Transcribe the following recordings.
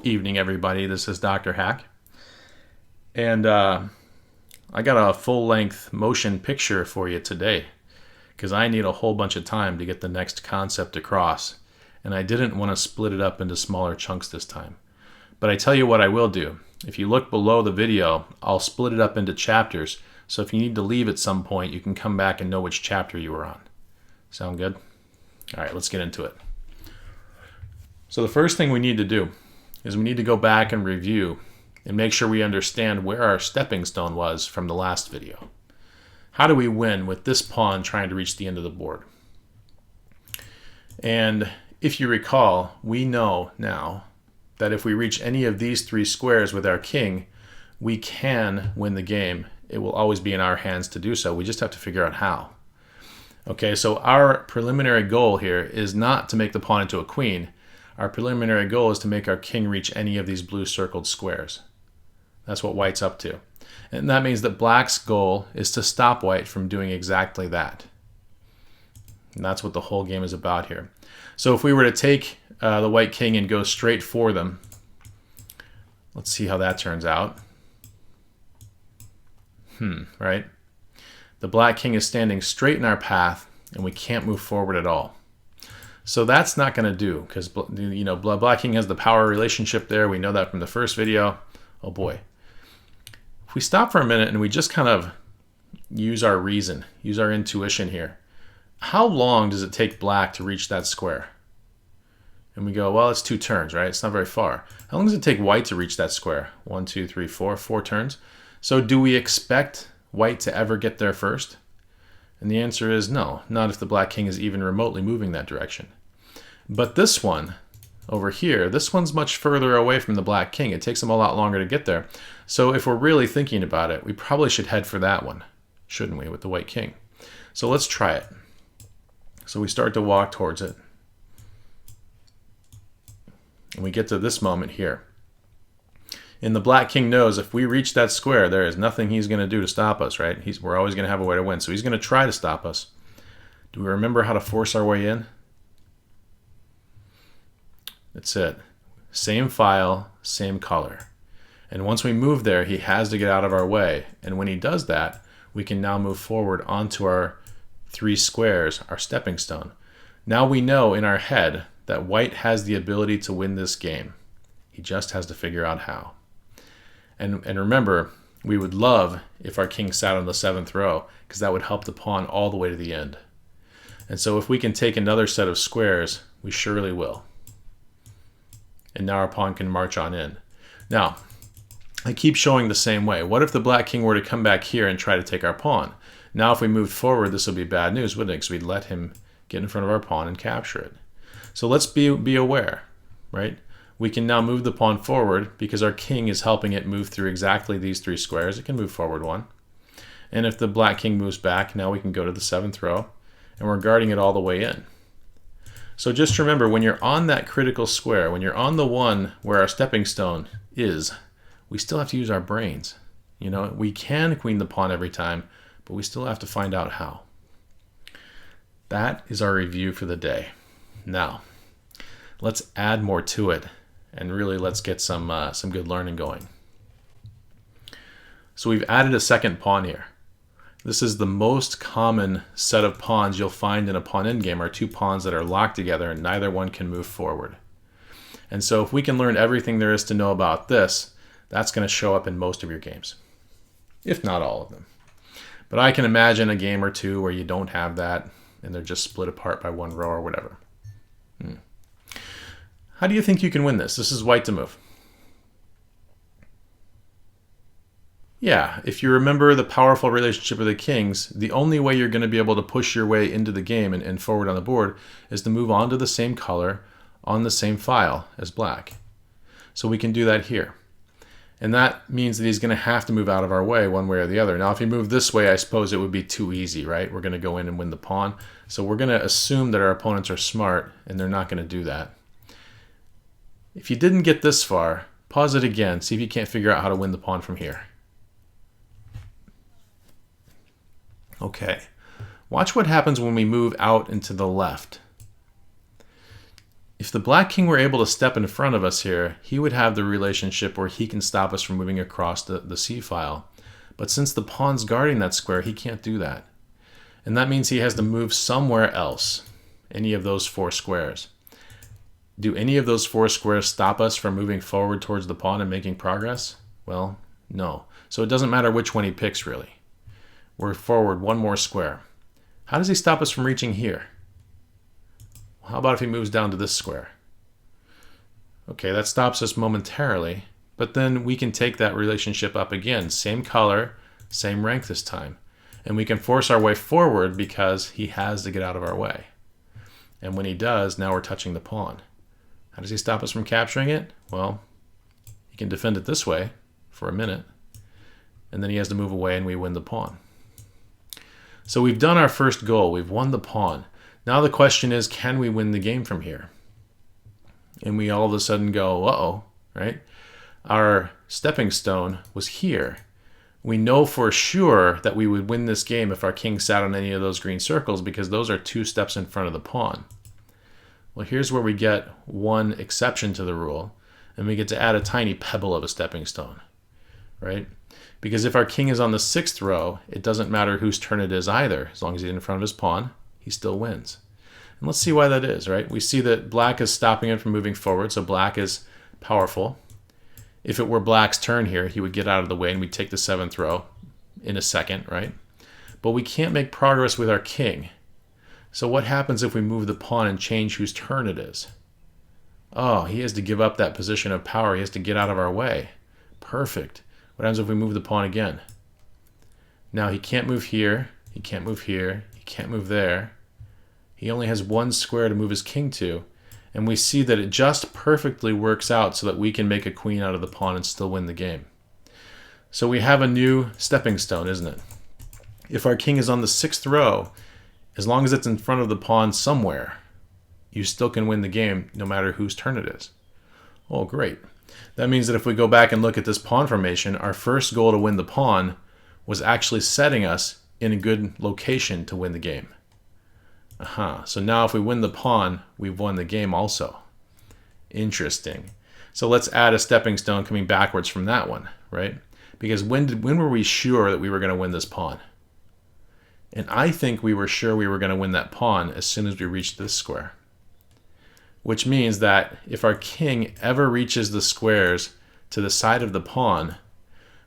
Evening, everybody. This is DrHack. And I got a full-length motion picture for you today because I need a whole bunch of time to get the next concept across. And I didn't want to split it up into smaller chunks this time. But I tell you what I will do. If you look below the video, I'll split it up into chapters. So if you need to leave at some point, you can come back and know which chapter you were on. Sound good? All right, let's get into it. So the first thing we need to do is we need to go back and review and make sure we understand where our stepping stone was from the last video. How do we win with this pawn trying to reach the end of the board? And if you recall, we know now that if we reach any of these three squares with our king, we can win the game. It will always be in our hands to do so. We just have to figure out how. Okay, so our preliminary goal here is not to make the pawn into a queen. Our preliminary goal is to make our king reach any of these blue circled squares. That's what white's up to. And that means that black's goal is to stop white from doing exactly that. And that's what the whole game is about here. So if we were to take the white king and go straight for them, let's see how that turns out. Right? The black king is standing straight in our path, and we can't move forward at all. So that's not going to do, because black king has the power relationship there. We know that from the first video. Oh boy. If we stop for a minute and we just kind of use our reason, use our intuition here, how long does it take black to reach that square? And we go, well, it's 2 turns, right? It's not very far. How long does it take white to reach that square? 1, 2, 3, 4 turns. So do we expect white to ever get there first? And the answer is no, not if the black king is even remotely moving that direction. But this one over here, this one's much further away from the black king. It takes him a lot longer to get there. So if we're really thinking about it, we probably should head for that one, shouldn't we, with the white king? So let's try it. So we start to walk towards it. And we get to this moment here. And the black king knows if we reach that square, there is nothing he's going to do to stop us, right? We're always going to have a way to win. So he's going to try to stop us. Do we remember how to force our way in? That's it. Same file, same color. And once we move there, he has to get out of our way. And when he does that, we can now move forward onto our 3 squares, our stepping stone. Now we know in our head that white has the ability to win this game. He just has to figure out how. And remember, we would love if our king sat on the 7th row, because that would help the pawn all the way to the end. And so if we can take another set of squares, we surely will. And now our pawn can march on in. Now, I keep showing the same way. What if the black king were to come back here and try to take our pawn? Now if we moved forward, this would be bad news, wouldn't it? Because we'd let him get in front of our pawn and capture it. So let's be aware, right? We can now move the pawn forward because our king is helping it move through exactly these 3 squares. It can move forward 1. And if the black king moves back, now we can go to the 7th row, and we're guarding it all the way in. So just remember, when you're on that critical square, when you're on the one where our stepping stone is, we still have to use our brains. You know, we can queen the pawn every time, but we still have to find out how. That is our review for the day. Now, let's add more to it. And really, let's get some good learning going. So we've added a second pawn here. This is the most common set of pawns you'll find in a pawn endgame are 2 pawns that are locked together and neither one can move forward. And so if we can learn everything there is to know about this, that's going to show up in most of your games, if not all of them. But I can imagine a game or 2 where you don't have that and they're just split apart by 1 row or whatever. How do you think you can win this? This is white to move. Yeah, if you remember the powerful relationship of the kings, the only way you're going to be able to push your way into the game and forward on the board is to move on to the same color on the same file as black. So we can do that here. And that means that he's going to have to move out of our way one way or the other. Now, if he moved this way, I suppose it would be too easy, right? We're going to go in and win the pawn. So we're going to assume that our opponents are smart, and they're not going to do that. If you didn't get this far, pause it again. See if you can't figure out how to win the pawn from here. Okay. Watch what happens when we move out into the left. If the black king were able to step in front of us here, he would have the relationship where he can stop us from moving across the c-file. But since the pawn's guarding that square, he can't do that. And that means he has to move somewhere else, any of those 4 squares. Do any of those 4 squares stop us from moving forward towards the pawn and making progress? Well, no. So it doesn't matter which one he picks, really. We're forward 1 more square. How does he stop us from reaching here? Well, how about if he moves down to this square? Okay, that stops us momentarily, but then we can take that relationship up again. Same color, same rank this time. And we can force our way forward because he has to get out of our way. And when he does, now we're touching the pawn. How does he stop us from capturing it? Well, he can defend it this way for a minute, and then he has to move away and we win the pawn. So we've done our first goal. We've won the pawn. Now the question is, can we win the game from here? And we all of a sudden go, uh-oh, right? Our stepping stone was here. We know for sure that we would win this game if our king sat on any of those green circles because those are 2 steps in front of the pawn. Well, here's where we get one exception to the rule, and we get to add a tiny pebble of a stepping stone, right? Because if our king is on the 6th row, it doesn't matter whose turn it is either. As long as he's in front of his pawn, he still wins. And let's see why that is, right? We see that black is stopping him from moving forward, so black is powerful. If it were black's turn here, he would get out of the way and we'd take the 7th row in a second, right? But we can't make progress with our king. So what happens if we move the pawn and change whose turn it is? Oh, he has to give up that position of power. He has to get out of our way. Perfect. What happens if we move the pawn again? Now he can't move here. He can't move here. He can't move there. He only has 1 square to move his king to. And we see that it just perfectly works out so that we can make a queen out of the pawn and still win the game. So we have a new stepping stone, isn't it? If our king is on the 6th row, as long as it's in front of the pawn somewhere, you still can win the game no matter whose turn it is. Oh, great. That means that if we go back and look at this pawn formation, our first goal to win the pawn was actually setting us in a good location to win the game. So now if we win the pawn, we've won the game also. Interesting. So let's add a stepping stone coming backwards from that one, right? Because when were we sure that we were going to win this pawn? And I think we were sure we were going to win that pawn as soon as we reached this square. Which means that if our king ever reaches the squares to the side of the pawn,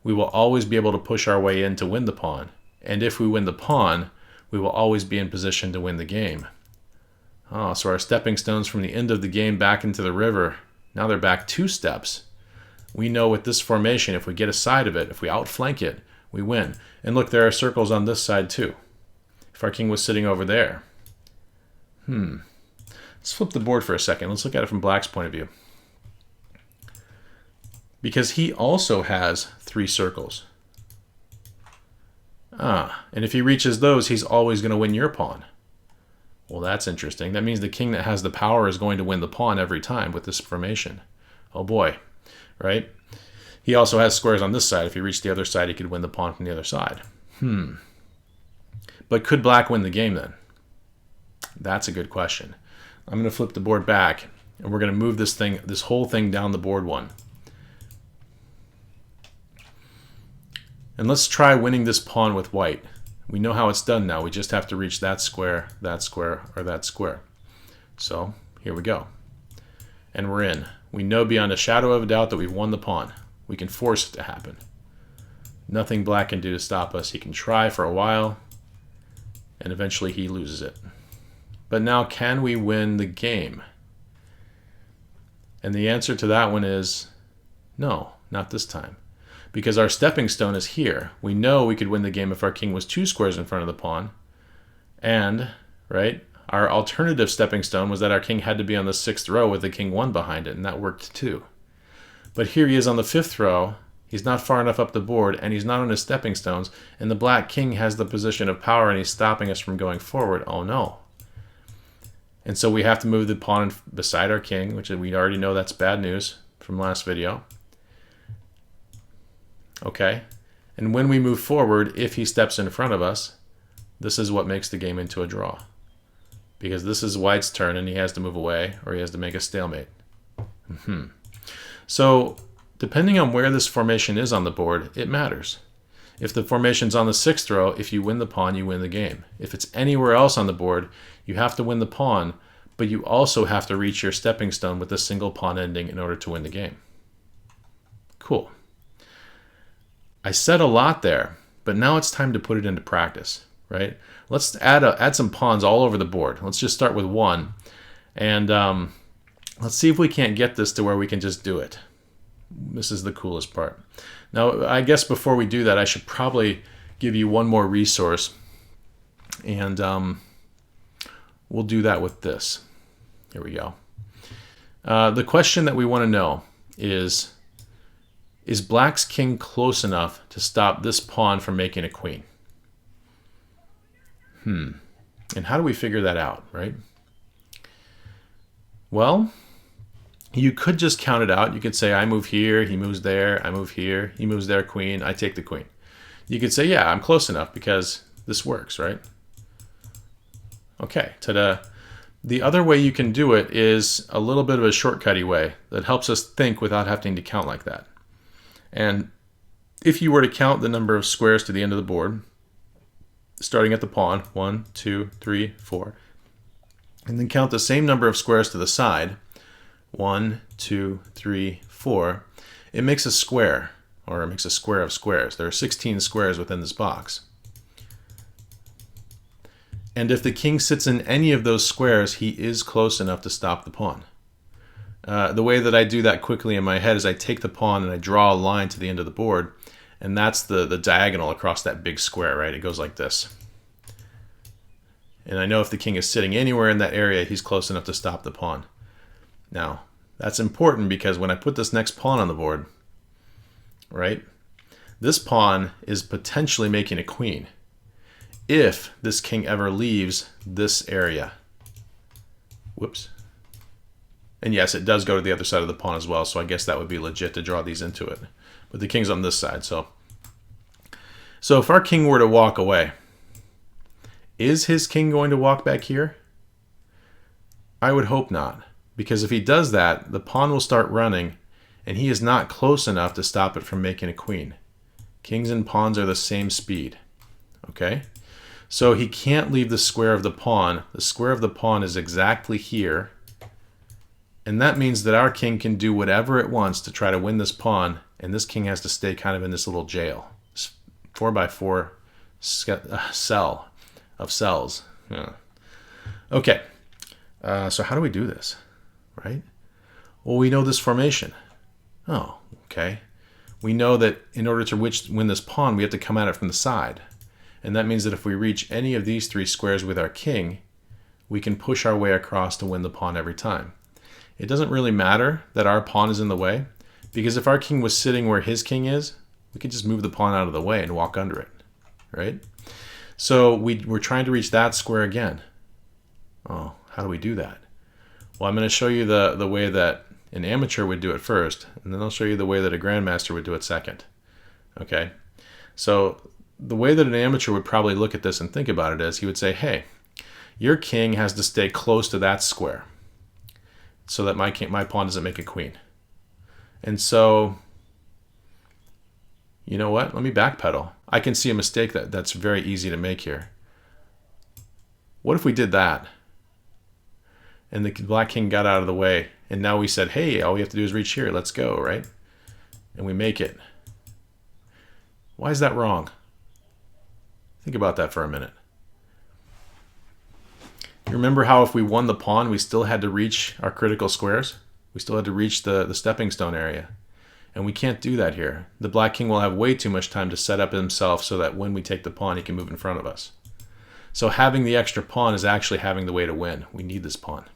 we will always be able to push our way in to win the pawn. And if we win the pawn, we will always be in position to win the game. Oh, so our stepping stones from the end of the game back into the river, now they're back 2 steps. We know with this formation, if we get a side of it, if we outflank it, we win. And look, there are circles on this side too. If our king was sitting over there. Let's flip the board for a second. Let's look at it from black's point of view. Because he also has 3 circles. And if he reaches those, he's always going to win your pawn. Well, that's interesting. That means the king that has the power is going to win the pawn every time with this formation. Oh boy, right? He also has squares on this side. If he reached the other side, he could win the pawn from the other side. But could black win the game then? That's a good question. I'm going to flip the board back, and we're going to move this whole thing down the board 1. And let's try winning this pawn with white. We know how it's done now. We just have to reach that square, or that square. So here we go. And we're in. We know beyond a shadow of a doubt that we've won the pawn. We can force it to happen. Nothing black can do to stop us. He can try for a while, and eventually he loses it. But now, can we win the game? And the answer to that one is no, not this time. Because our stepping stone is here. We know we could win the game if our king was 2 squares in front of the pawn. And, right, our alternative stepping stone was that our king had to be on the 6th row with the king 1 behind it, and that worked too. But here he is on the 5th row. He's not far enough up the board, and he's not on his stepping stones, and the black king has the position of power, and he's stopping us from going forward. Oh no. And so we have to move the pawn beside our king, which we already know that's bad news from last video. Okay, and when we move forward, if he steps in front of us, this is what makes the game into a draw. because this is white's turn and he has to move away or he has to make a stalemate. So depending on where this formation is on the board, it matters. If the formation's on the 6th row, if you win the pawn, you win the game. If it's anywhere else on the board, you have to win the pawn, but you also have to reach your stepping stone with a single pawn ending in order to win the game. Cool. I said a lot there, but now it's time to put it into practice, right? Let's add some pawns all over the board. Let's just start with one, and let's see if we can't get this to where we can just do it. This is the coolest part. Now, I guess before we do that, I should probably give you one more resource, and we'll do that with this. Here we go. The question that we want to know is black's king close enough to stop this pawn from making a queen? And how do we figure that out, right? Well, you could just count it out. You could say, I move here, he moves there, I move here, he moves there, queen, I take the queen. You could say, yeah, I'm close enough because this works, right? Okay, ta-da. The other way you can do it is a little bit of a shortcutty way that helps us think without having to count like that. And if you were to count the number of squares to the end of the board, starting at the pawn, 1, 2, 3, 4, and then count the same number of squares to the side, 1, 2, 3, 4, it makes a square, or it makes a square of squares. There are 16 squares within this box. And if the king sits in any of those squares, he is close enough to stop the pawn. The way that I do that quickly in my head is I take the pawn and I draw a line to the end of the board, and that's the diagonal across that big square, right? It goes like this. And I know if the king is sitting anywhere in that area, he's close enough to stop the pawn. Now, that's important because when I put this next pawn on the board, right, this pawn is potentially making a queen if this king ever leaves this area. Whoops. And yes, it does go to the other side of the pawn as well, so I guess that would be legit to draw these into it. But the king's on this side, so if our king were to walk away, is his king going to walk back here? I would hope not, because if he does that, the pawn will start running, and he is not close enough to stop it from making a queen. Kings and pawns are the same speed, okay? So he can't leave the square of the pawn. The square of the pawn is exactly here, and that means that our king can do whatever it wants to try to win this pawn, and this king has to stay kind of in this little jail. 4x4 cell of cells. Yeah. Okay, so how do we do this, right? Well, we know this formation. Oh, okay. We know that in order to win this pawn, we have to come at it from the side. And that means that if we reach any of these 3 squares with our king, we can push our way across to win the pawn every time. It doesn't really matter that our pawn is in the way, because if our king was sitting where his king is, we could just move the pawn out of the way and walk under it, right? So we're trying to reach that square again. Oh, how do we do that? Well, I'm going to show you the way that an amateur would do it first, and then I'll show you the way that a grandmaster would do it second. Okay? So the way that an amateur would probably look at this and think about it is he would say, hey, your king has to stay close to that square so that my pawn doesn't make a queen. And so, you know what? Let me backpedal. I can see a mistake that's very easy to make here. What if we did that? And the black king got out of the way, and now we said, hey, all we have to do is reach here. Let's go, right? And we make it. Why is that wrong? Think about that for a minute. You remember how if we won the pawn, we still had to reach our critical squares? We still had to reach the stepping stone area. And we can't do that here. The black king will have way too much time to set up himself so that when we take the pawn, he can move in front of us. So having the extra pawn is actually having the way to win. We need this pawn.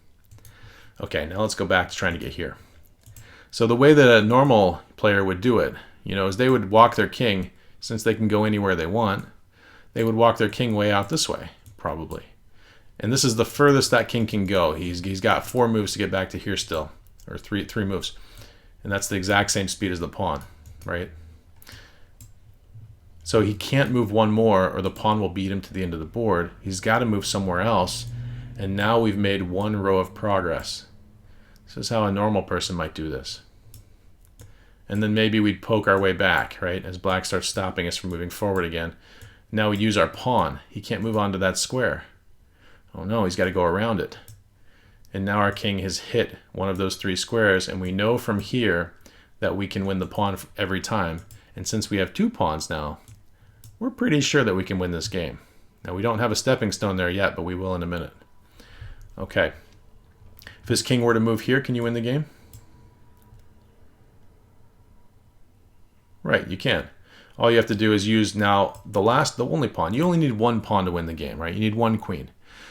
Okay, now let's go back to trying to get here. So the way that a normal player would do it, is they would walk their king, since they can go anywhere they want, they would walk their king way out this way, probably. And this is the furthest that king can go. He's got 4 moves to get back to here still, or three moves. And that's the exact same speed as the pawn, right? So he can't move one more or the pawn will beat him to the end of the board. He's got to move somewhere else. And now we've made one row of progress. This is how a normal person might do this. And then maybe we'd poke our way back, right? As black starts stopping us from moving forward again. Now we use our pawn. He can't move on to that square. Oh no, he's got to go around it. And now our king has hit one of those 3 squares, and we know from here that we can win the pawn every time. And since we have 2 pawns now, we're pretty sure that we can win this game. Now we don't have a stepping stone there yet, but we will in a minute. Okay. If his king were to move here, can you win the game? Right, you can. All you have to do is use now the only pawn. You only need 1 pawn to win the game, right? You need 1 queen.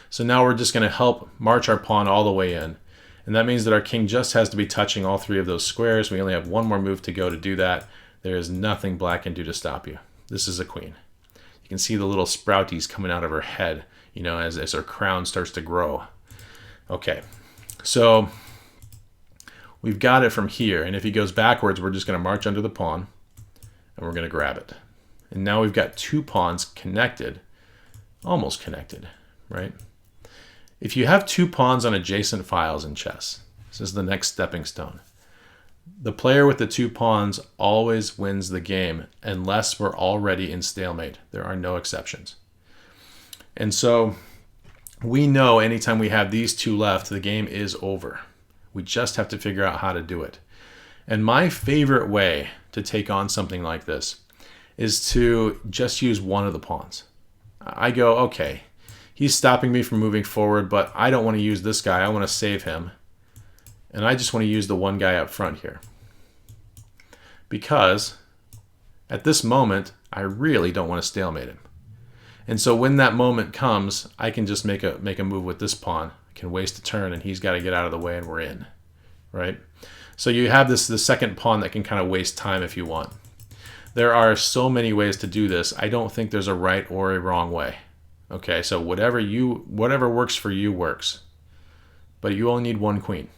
So now we're just going to help march our pawn all the way in. And that means that our king just has to be touching all 3 of those squares. We only have 1 more move to go to do that. There is nothing black can do to stop you. This is a queen. You can see the little sprouties coming out of her head, you know, as her crown starts to grow. Okay, so we've got it from here. And if he goes backwards, we're just going to march under the pawn. And we're going to grab it. And now we've got 2 pawns connected, almost connected, right? If you have 2 pawns on adjacent files in chess, this is the next stepping stone. The player with the 2 pawns always wins the game unless we're already in stalemate. There are no exceptions. And so we know anytime we have these 2 left, the game is over. We just have to figure out how to do it. And my favorite way to take on something like this is to just use one of the pawns. I go, okay, he's stopping me from moving forward, but I don't want to use this guy. I want to save him. And I just want to use the one guy up front here. Because at this moment, I really don't want to stalemate him. And so when that moment comes, I can just make a move with this pawn. I can waste a turn, and he's got to get out of the way, and we're in, right? So you have the second pawn that can kind of waste time if you want. There are so many ways to do this. I don't think there's a right or a wrong way. Okay, so whatever works for you works. But you only need 1 queen.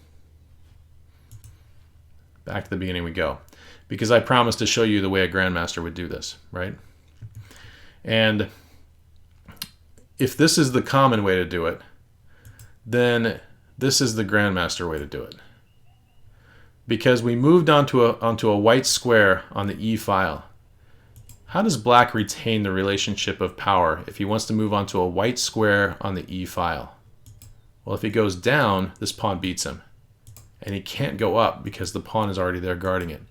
Back to the beginning we go. Because I promised to show you the way a grandmaster would do this, right? And if this is the common way to do it, then this is the grandmaster way to do it. Because we moved onto a white square on the E file. How does black retain the relationship of power if he wants to move onto a white square on the E file? Well, if he goes down, this pawn beats him. And he can't go up because the pawn is already there guarding it.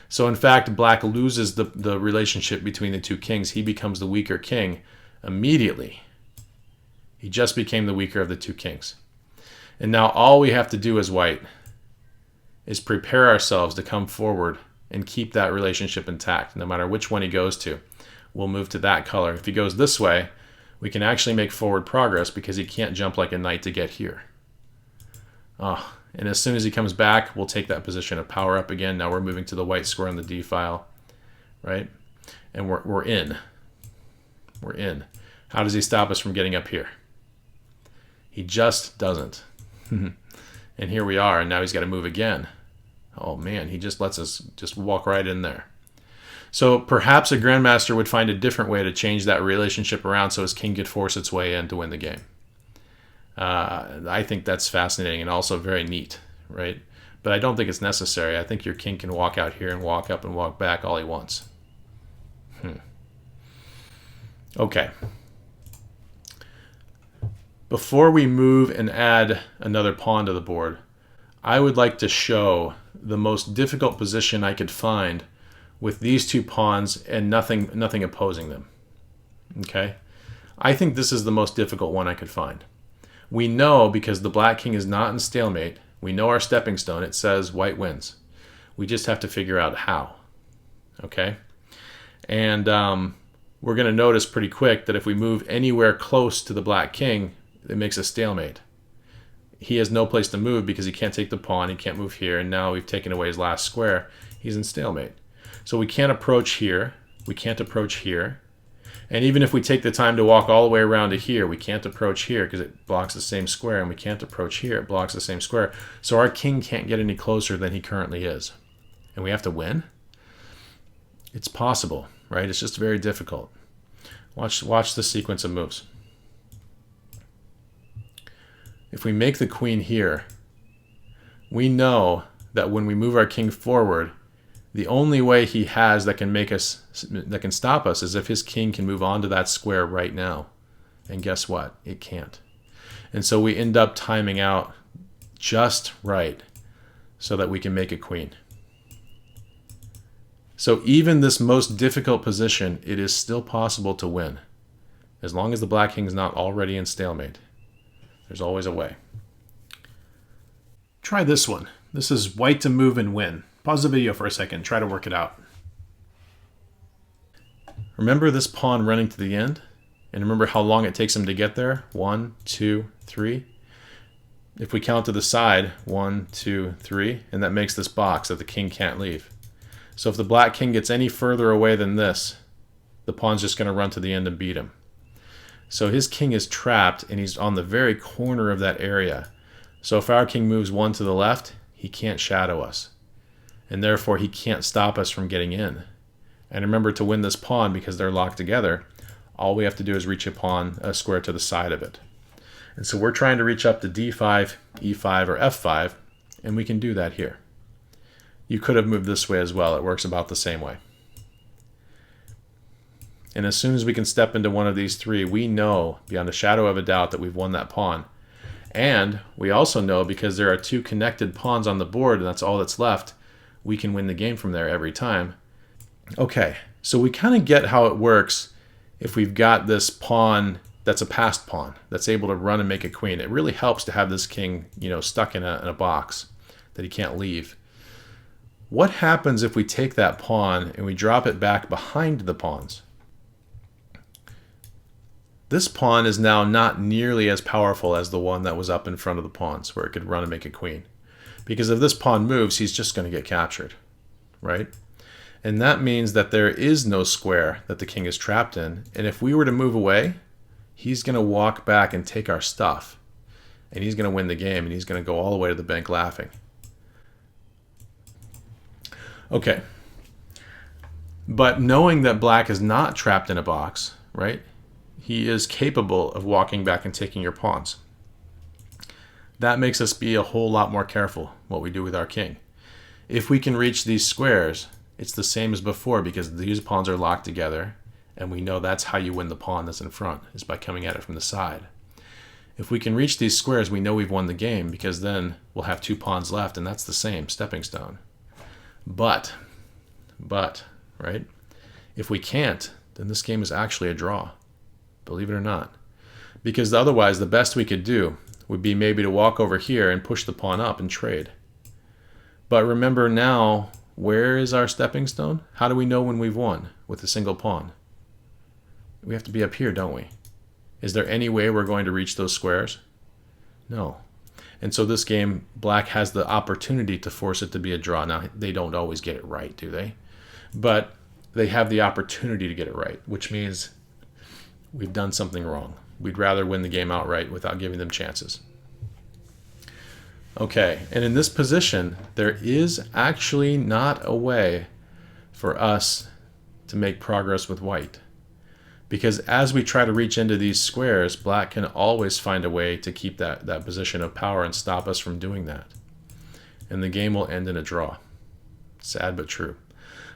So in fact, black loses the relationship between the 2 kings. He becomes the weaker king immediately. He just became the weaker of the 2 kings. And now all we have to do as white is prepare ourselves to come forward and keep that relationship intact. No matter which one he goes to, we'll move to that color. If he goes this way, we can actually make forward progress because he can't jump like a knight to get here. And as soon as he comes back, we'll take that position of power up again. Now we're moving to the white square on the D file, right? And we're in. We're in. How does he stop us from getting up here? He just doesn't. And here we are, and now he's got to move again. Oh man, he just lets us just walk right in there. So perhaps a grandmaster would find a different way to change that relationship around so his king could force its way in to win the game. I think that's fascinating and also very neat, right? But I don't think it's necessary. I think your king can walk out here and walk up and walk back all he wants. Okay. Before we move and add another pawn to the board, I would like to show the most difficult position I could find with these 2 pawns and nothing opposing them. Okay? I think this is the most difficult one I could find. We know, because the black king is not in stalemate, we know our stepping stone. It says white wins. We just have to figure out how. Okay? And we're going to notice pretty quick that if we move anywhere close to the black king, it makes a stalemate. He has no place to move because he can't take the pawn, he can't move here, and now we've taken away his last square. He's in stalemate. So we can't approach here, we can't approach here, and even if we take the time to walk all the way around to here, we can't approach here because it blocks the same square, and we can't approach here, it blocks the same square. So our king can't get any closer than he currently is. And we have to win? It's possible, right? It's just very difficult. Watch the sequence of moves. if we make the queen here, we know that when we move our king forward, the only way he has that can stop us is if his king can move onto that square right now. And guess what? It can't. And so we end up timing out just right so that we can make a queen. So even this most difficult position, it is still possible to win. As long as the black king's not already in stalemate. There's always a way. Try this one. This is white to move and win. Pause the video for a second. Try to work it out. Remember this pawn running to the end? And remember how long it takes him to get there? 1, 2, 3. If we count to the side, 1, 2, 3, and that makes this box that the king can't leave. So if the black king gets any further away than this, the pawn's just going to run to the end and beat him. So his king is trapped and he's on the very corner of that area. So if our king moves 1 to the left, he can't shadow us. And therefore he can't stop us from getting in. And remember, to win this pawn, because they're locked together, all we have to do is reach a square to the side of it. And so we're trying to reach up to d5, e5, or f5, and we can do that here. You could have moved this way as well. It works about the same way. And as soon as we can step into one of these three, we know beyond a shadow of a doubt that we've won that pawn. And we also know, because there are 2 connected pawns on the board and that's all that's left, we can win the game from there every time. Okay, so we kind of get how it works if we've got this pawn that's a passed pawn that's able to run and make a queen. It really helps to have this king, stuck in a box that he can't leave. What happens if we take that pawn and we drop it back behind the pawns? This pawn is now not nearly as powerful as the one that was up in front of the pawns where it could run and make a queen. Because if this pawn moves, he's just going to get captured, right? And that means that there is no square that the king is trapped in. And if we were to move away, he's going to walk back and take our stuff. And he's going to win the game, and he's going to go all the way to the bank laughing. Okay. But knowing that black is not trapped in a box, right? He is capable of walking back and taking your pawns. That makes us be a whole lot more careful what we do with our king. If we can reach these squares, it's the same as before, because these pawns are locked together, and we know that's how you win the pawn that's in front, is by coming at it from the side. If we can reach these squares, we know we've won the game, because then we'll have 2 pawns left, and that's the same stepping stone. But, right? If we can't, then this game is actually a draw. Believe it or not. Because otherwise, the best we could do would be maybe to walk over here and push the pawn up and trade. But remember now, where is our stepping stone? How do we know when we've won with a single pawn? We have to be up here, don't we? Is there any way we're going to reach those squares? No. And so this game, black has the opportunity to force it to be a draw. Now, they don't always get it right, do they? But they have the opportunity to get it right, which means we've done something wrong. We'd rather win the game outright without giving them chances. Okay, and in this position, there is actually not a way for us to make progress with white. Because as we try to reach into these squares, black can always find a way to keep that position of power and stop us from doing that. And the game will end in a draw. Sad but true.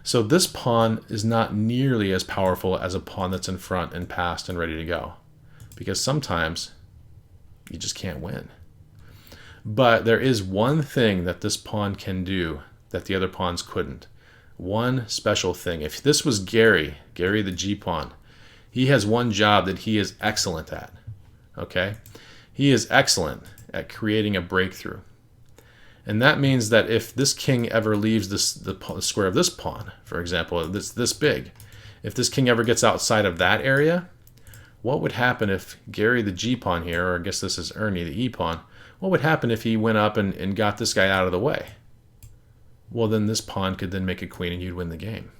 So this pawn is not nearly as powerful as a pawn that's in front and passed and ready to go. Because sometimes you just can't win. But there is one thing that this pawn can do that the other pawns couldn't. One special thing. If this was Gary the G pawn, he has one job that he is excellent at. Okay? He is excellent at creating a breakthrough. And that means that if this king ever leaves the square of this pawn, for example, this big, if this king ever gets outside of that area, what would happen if Gary the G pawn here, or I guess this is Ernie the E pawn, what would happen if he went up and got this guy out of the way? Well, then this pawn could then make a queen and you'd win the game.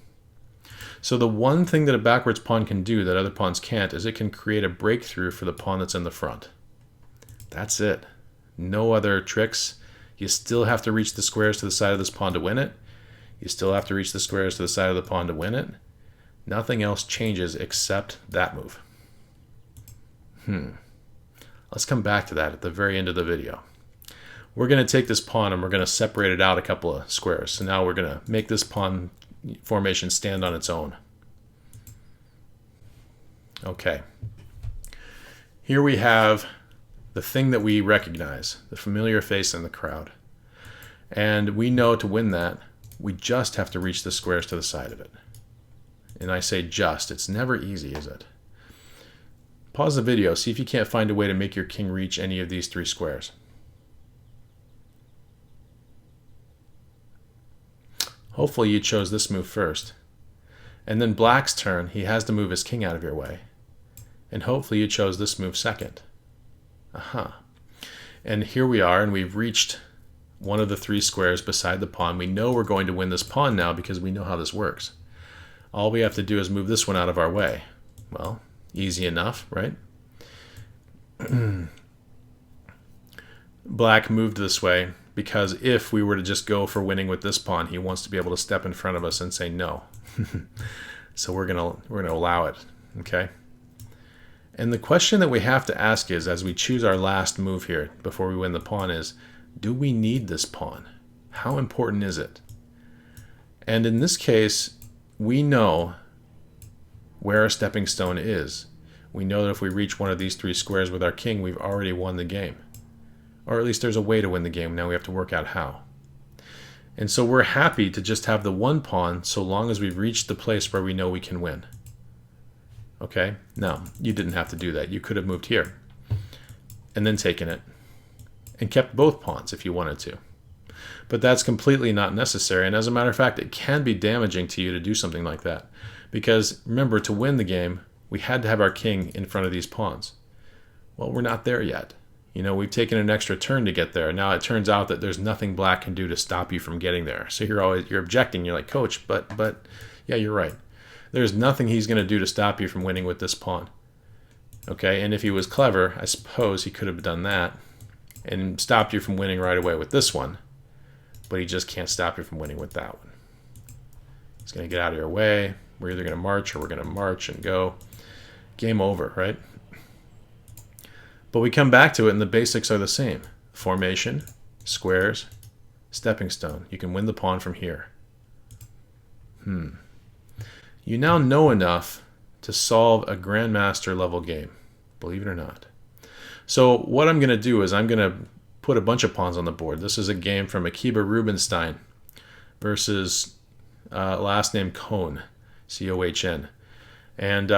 So the one thing that a backwards pawn can do that other pawns can't is it can create a breakthrough for the pawn that's in the front. That's it. No other tricks. You still have to reach the squares to the side of this pawn to win it. You still have to reach the squares to the side of the pawn to win it. Nothing else changes except that move. Let's come back to that at the very end of the video. We're going to take this pawn and we're going to separate it out a couple of squares. So now we're going to make this pawn formation stand on its own. Okay. Here we have the thing that we recognize, the familiar face in the crowd. And we know to win that, we just have to reach the squares to the side of it. And I say just, it's never easy, is it? Pause the video, see if you can't find a way to make your king reach any of these 3 squares. Hopefully you chose this move first. And then black's turn, he has to move his king out of your way. And hopefully you chose this move second. Aha. And here we are, and we've reached one of the 3 squares beside the pawn. We know we're going to win this pawn now because we know how this works. All we have to do is move this one out of our way. Well, easy enough, right? Black moved this way because if we were to just go for winning with this pawn, he wants to be able to step in front of us and say no. So we're gonna allow it, okay? And the question that we have to ask is, as we choose our last move here before we win the pawn, is, do we need this pawn? How important is it? And in this case, we know where our stepping stone is. We know that if we reach one of these 3 squares with our king, we've already won the game. Or at least there's a way to win the game. Now we have to work out how. And so we're happy to just have the 1 pawn so long as we've reached the place where we know we can win. Okay? Now, you didn't have to do that. You could have moved here and then taken it and kept both pawns if you wanted to. But that's completely not necessary. And as a matter of fact, it can be damaging to you to do something like that. Because remember, to win the game, we had to have our king in front of these pawns. Well, we're not there yet. You know, we've taken an extra turn to get there. Now it turns out that there's nothing black can do to stop you from getting there. So you're objecting. You're like, coach, but yeah, you're right. There's nothing he's going to do to stop you from winning with this pawn. Okay, and if he was clever, I suppose he could have done that and stopped you from winning right away with this one. But he just can't stop you from winning with that one. He's going to get out of your way. We're either going to march or we're going to march and go. Game over, right? But we come back to it and the basics are the same. Formation, squares, stepping stone. You can win the pawn from here. You now know enough to solve a grandmaster level game, believe it or not. So what I'm going to do is I'm going to put a bunch of pawns on the board. This is a game from Akiba Rubinstein versus last name Cohn, C-O-H-N. And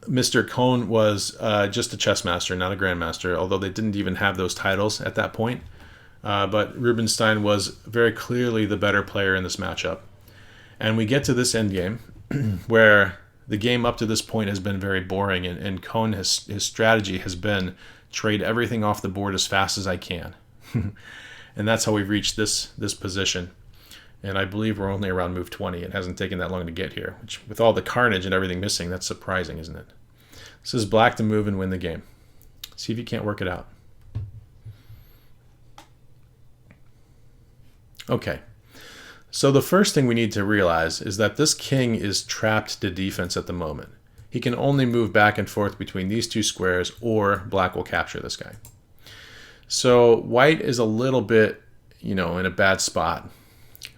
Mr. Cohn was just a chess master, not a grandmaster, although they didn't even have those titles at that point. But Rubinstein was very clearly the better player in this matchup. And we get to this endgame where the game up to this point has been very boring, and Cohn, his strategy has been trade everything off the board as fast as I can. And that's how we've reached this position. And I believe we're only around move 20. It hasn't taken that long to get here, which with all the carnage and everything missing, that's surprising, isn't it? This is black to move and win the game. See if you can't work it out. Okay. So the first thing we need to realize is that this king is trapped to defense at the moment. He can only move back and forth between these 2 squares, or black will capture this guy. So white is a little bit, in a bad spot.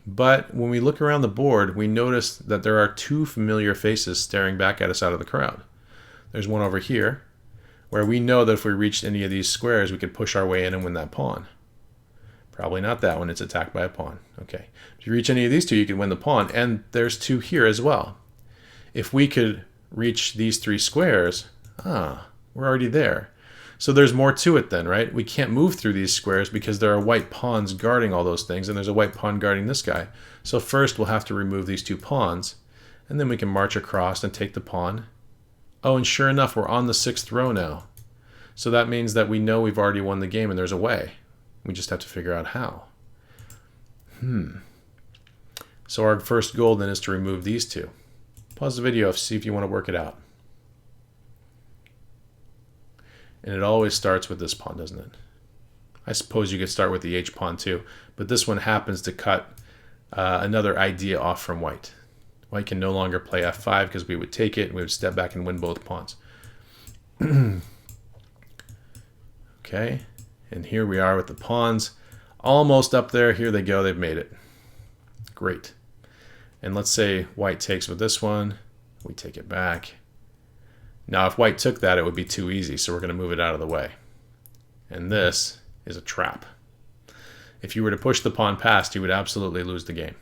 But when we look around the board, we notice that there are 2 familiar faces staring back at us out of the crowd. There's one over here, where we know that if we reached any of these squares, we could push our way in and win that pawn. Probably not that one. It's attacked by a pawn. Okay. If you reach any of these 2, you can win the pawn. And there's 2 here as well. If we could reach these 3 squares, we're already there. So there's more to it then, right? We can't move through these squares because there are white pawns guarding all those things, and there's a white pawn guarding this guy. So first we'll have to remove these 2 pawns, and then we can march across and take the pawn. Oh, and sure enough, we're on the 6th row now. So that means that we know we've already won the game and there's a way. We just have to figure out how. So our first goal then is to remove these 2. Pause the video, see if you want to work it out. And it always starts with this pawn, doesn't it? I suppose you could start with the H pawn too, but this one happens to cut another idea off from white. White can no longer play F5 because we would take it and we would step back and win both pawns. Okay, and here we are with the pawns almost up there. Here they go, they've made it. Great. And let's say white takes with this one, we take it back. Now if white took that, it would be too easy, so we're going to move it out of the way. And this is a trap. If you were to push the pawn past, you would absolutely lose the game.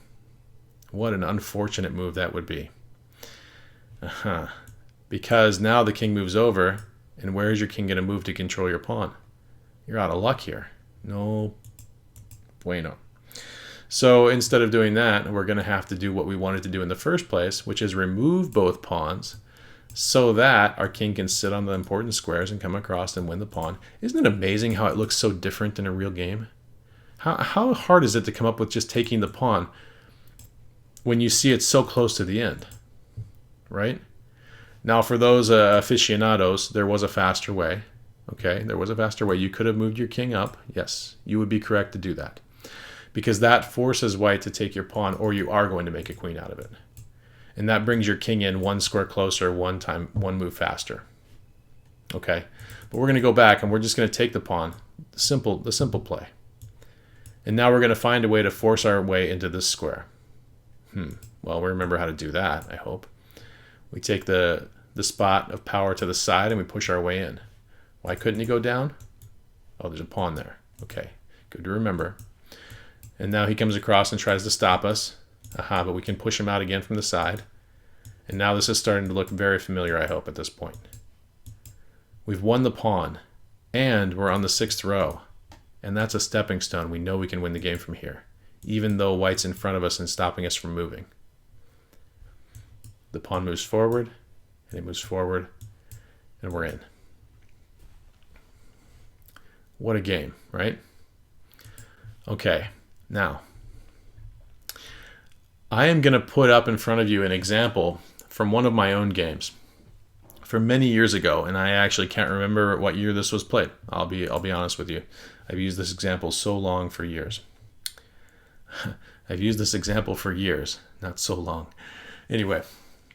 What an unfortunate move that would be. Because now the king moves over, and where is your king going to move to control your pawn? You're out of luck here. No bueno. So instead of doing that, we're going to have to do what we wanted to do in the first place, which is remove both pawns so that our king can sit on the important squares and come across and win the pawn. Isn't it amazing how it looks so different in a real game? How hard is it to come up with just taking the pawn when you see it so close to the end, right? Now, for those aficionados, there was a faster way. Okay, there was a faster way. You could have moved your king up. Yes, you would be correct to do that. Because that forces white to take your pawn, or you are going to make a queen out of it. And that brings your king in one square closer, one move faster. Okay, but we're going to go back and we're just going to take the pawn, the simple play. And now we're going to find a way to force our way into this square. Well, we remember how to do that, I hope. We take the spot of power to the side and we push our way in. Why couldn't he go down? Oh, there's a pawn there. Okay, good to remember. And now he comes across and tries to stop us. But we can push him out again from the side. And now this is starting to look very familiar, I hope, at this point. We've won the pawn, and we're on the 6th row. And that's a stepping stone. We know we can win the game from here, even though white's in front of us and stopping us from moving. The pawn moves forward, and he moves forward, and we're in. What a game, right? Okay, now, I am going to put up in front of you an example from one of my own games from many years ago, and I actually can't remember what year this was played. I'll be honest with you. I've used this example so long for years. I've used this example for years, not so long. Anyway,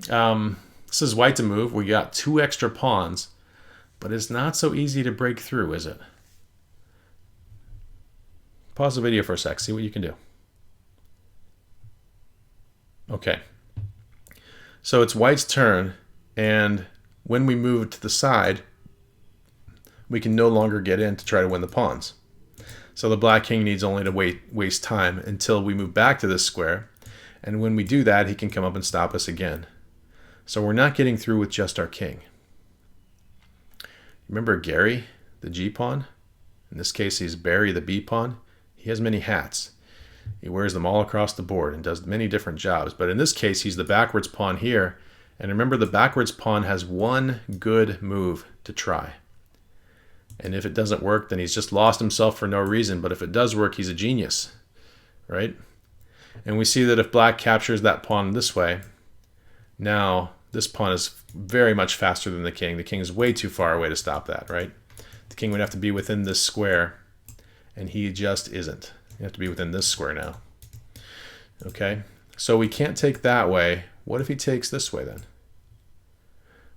this is white to move. We got 2 extra pawns, but it's not so easy to break through, is it? Pause the video for a sec, see what you can do. Okay, so it's white's turn, and when we move to the side, we can no longer get in to try to win the pawns. So the black king needs only to waste time until we move back to this square, and when we do that, he can come up and stop us again. So we're not getting through with just our king. Remember Gary, the G-pawn? In this case, he's Barry, the B-pawn. He has many hats. He wears them all across the board and does many different jobs. But in this case, he's the backwards pawn here. And remember, the backwards pawn has one good move to try. And if it doesn't work, then he's just lost himself for no reason. But if it does work, he's a genius, right? And we see that if black captures that pawn this way, now this pawn is very much faster than the king. The king is way too far away to stop that, right? The king would have to be within this square, and he just isn't. You have to be within this square now. Okay, so we can't take that way. What if he takes this way then?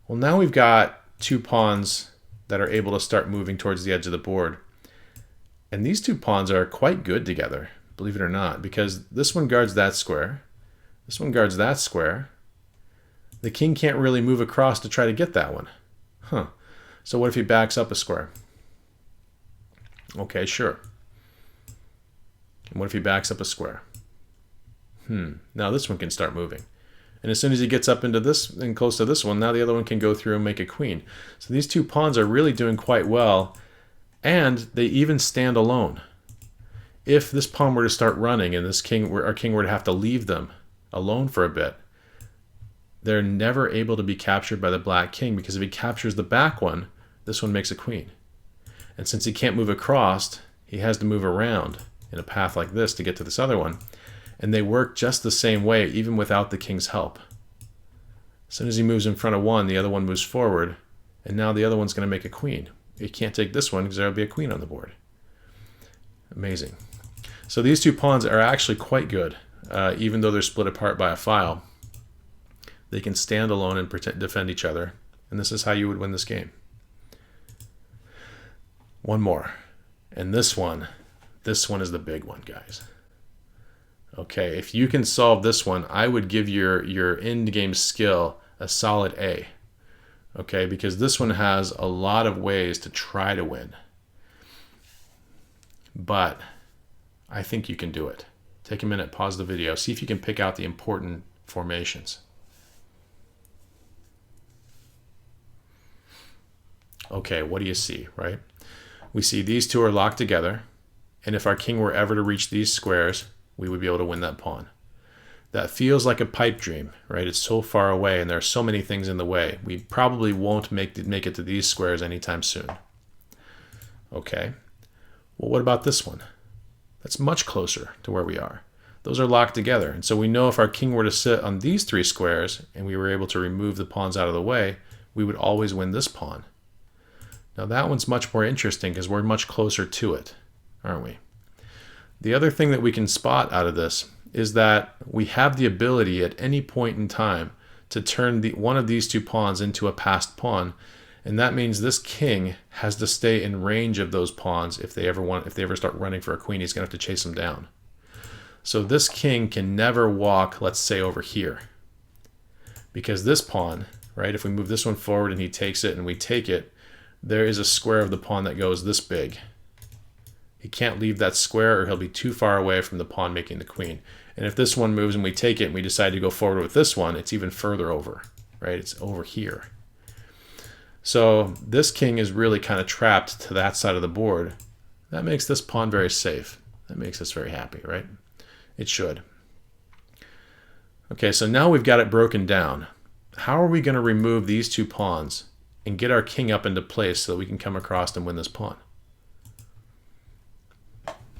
Well, now we've got 2 pawns that are able to start moving towards the edge of the board. And these 2 pawns are quite good together, believe it or not, because this one guards that square. This one guards that square. The king can't really move across to try to get that one. So what if he backs up a square? Okay, sure. And what if he backs up a square? Now this one can start moving. And as soon as he gets up into this and close to this one, now the other one can go through and make a queen. So these 2 pawns are really doing quite well, and they even stand alone. If this pawn were to start running and our king were to have to leave them alone for a bit, they're never able to be captured by the black king, because if he captures the back one, this one makes a queen. And since he can't move across, he has to move around in a path like this to get to this other one. And they work just the same way, even without the king's help. As soon as he moves in front of one, the other one moves forward, and now the other one's going to make a queen. He can't take this one because there will be a queen on the board. Amazing. So these 2 pawns are actually quite good, even though they're split apart by a file. They can stand alone and defend each other, and this is how you would win this game. One more. And this one is the big one, guys. Okay, if you can solve this one, I would give your end game skill a solid A. Okay, because this one has a lot of ways to try to win. But I think you can do it. Take a minute, pause the video, see if you can pick out the important formations. Okay, what do you see, right? We see these two are locked together, and if our king were ever to reach these squares, we would be able to win that pawn. That feels like a pipe dream, right? It's so far away and there are so many things in the way. We probably won't make it to these squares anytime soon. Okay, well, what about this one? That's much closer to where we are. Those are locked together, and so we know if our king were to sit on these three squares and we were able to remove the pawns out of the way, we would always win this pawn. Now that one's much more interesting because we're much closer to it, aren't we? The other thing that we can spot out of this is that we have the ability at any point in time to turn one of these two pawns into a passed pawn, and that means this king has to stay in range of those pawns. If they ever start running for a queen, he's going to have to chase them down. So this king can never walk, let's say, over here, because this pawn, right, if we move this one forward and he takes it and we take it, there is a square of the pawn that goes this big. He can't leave that square or he'll be too far away from the pawn making the queen. And if this one moves and we take it and we decide to go forward with this one, it's even further over, right? It's over here. So this king is really kind of trapped to that side of the board. That makes this pawn very safe. That makes us very happy, right? It should. Okay, so now we've got it broken down. How are we going to remove these two pawns and get our king up into place so that we can come across and win this pawn?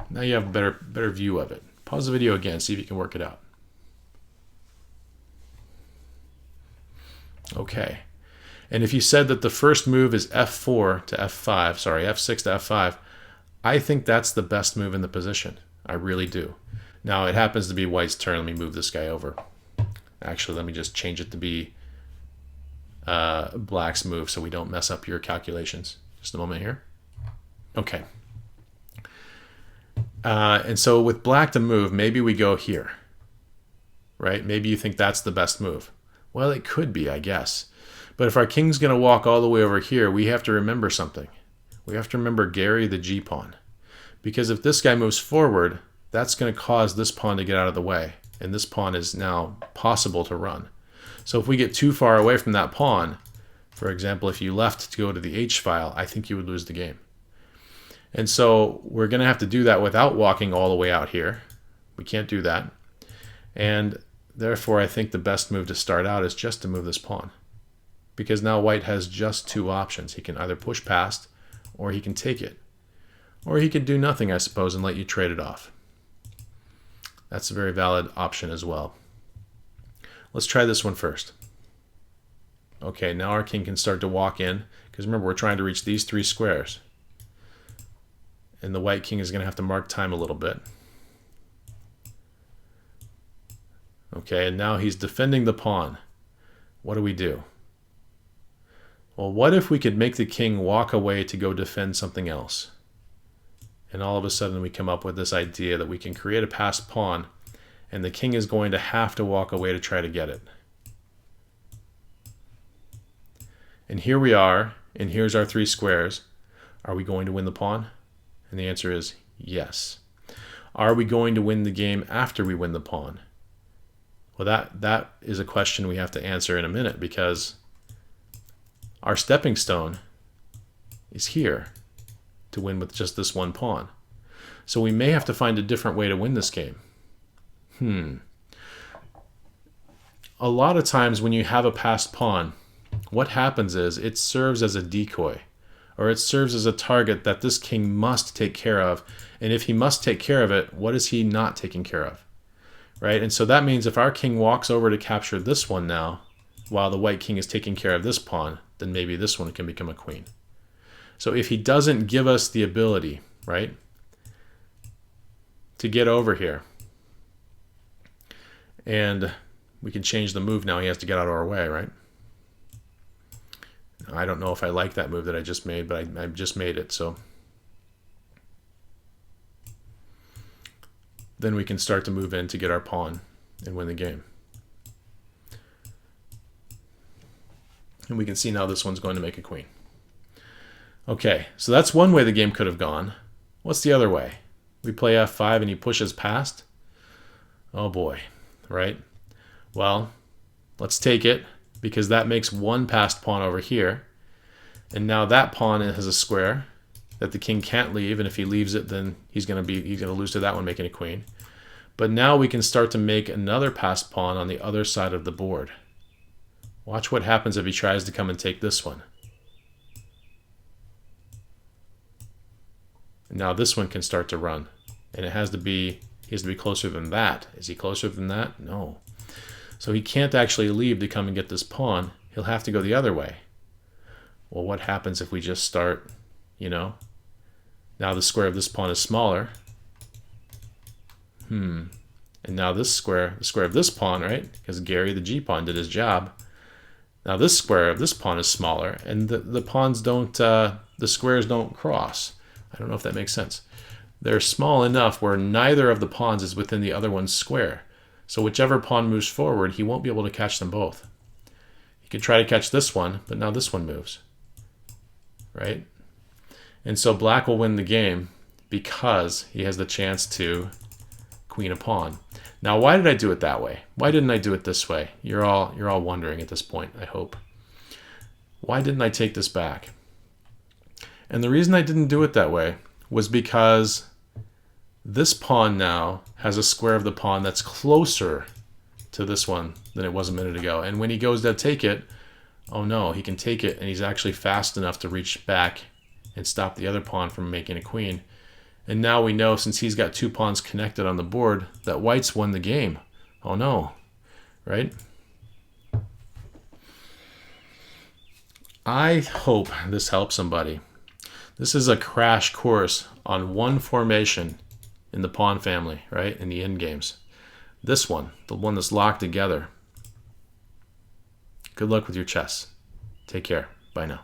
Now you have a better view of it. Pause the video again, see if you can work it out. Okay. And if you said that the first move is f4 to f5, sorry, f6 to f5, I think that's the best move in the position. I really do. Now it happens to be white's turn. Let me move this guy over. Actually, let me just change it to be black's move so we don't mess up your calculations. Just a moment here. Okay. And so with black to move, maybe we go here, right? Maybe you think that's the best move. Well, it could be, I guess. But if our king's going to walk all the way over here, we have to remember something. We have to remember Gary the G-pawn. Because if this guy moves forward, that's going to cause this pawn to get out of the way. And this pawn is now possible to run. So if we get too far away from that pawn, for example, if you left to go to the H file, I think you would lose the game. And so we're going to have to do that without walking all the way out here. We can't do that. And therefore, I think the best move to start out is just to move this pawn. Because now white has just two options. He can either push past, or he can take it. Or he could do nothing, I suppose, and let you trade it off. That's a very valid option as well. Let's try this one first. Okay, now our king can start to walk in, because remember, we're trying to reach these three squares. And the white king is going to have to mark time a little bit. Okay, and now he's defending the pawn. What do we do? Well, what if we could make the king walk away to go defend something else? And all of a sudden we come up with this idea that we can create a passed pawn and the king is going to have to walk away to try to get it. And here we are, and here's our three squares. Are we going to win the pawn? And the answer is yes. Are we going to win the game after we win the pawn? Well, that is a question we have to answer in a minute, because our stepping stone is here to win with just this one pawn. So we may have to find a different way to win this game. A lot of times when you have a passed pawn, what happens is it serves as a decoy, or it serves as a target that this king must take care of. And if he must take care of it, what is he not taking care of? Right? And so that means if our king walks over to capture this one now, while the white king is taking care of this pawn, then maybe this one can become a queen. So if he doesn't give us the ability, right, to get over here, and we can change the move now, he has to get out of our way, right? I don't know if I like that move that I just made, but I just made it. So then we can start to move in to get our pawn and win the game. And we can see now this one's going to make a queen. Okay, so that's one way the game could have gone. What's the other way? We play f5 and he pushes past. Oh boy, right? Well, let's take it, because that makes one passed pawn over here. And now that pawn has a square that the king can't leave, and if he leaves it, then he's going to lose to that one, making a queen. But now we can start to make another passed pawn on the other side of the board. Watch what happens if he tries to come and take this one. Now this one can start to run, and he has to be closer than that. Is he closer than that? No. So he can't actually leave to come and get this pawn. He'll have to go the other way. Well, what happens if we just start, now the square of this pawn is smaller. And now this square, the square of this pawn, right? Because Gary the G pawn did his job. Now this square of this pawn is smaller, and the pawns don't, the squares don't cross. I don't know if that makes sense. They're small enough where neither of the pawns is within the other one's square. So whichever pawn moves forward, he won't be able to catch them both. He could try to catch this one, but now this one moves, right? And so black will win the game because he has the chance to queen a pawn. Now, why did I do it that way? Why didn't I do it this way? You're all wondering at this point, I hope. Why didn't I take this back? And the reason I didn't do it that way was because this pawn now has a square of the pawn that's closer to this one than it was a minute ago. And when he goes to take it, oh no, he can take it, and he's actually fast enough to reach back and stop the other pawn from making a queen. And now we know, since he's got two pawns connected on the board, that white's won the game. Oh no, right? I hope this helps somebody. This is a crash course on one formation in the pawn family, right? In the end games. This one, the one that's locked together. Good luck with your chess. Take care. Bye now.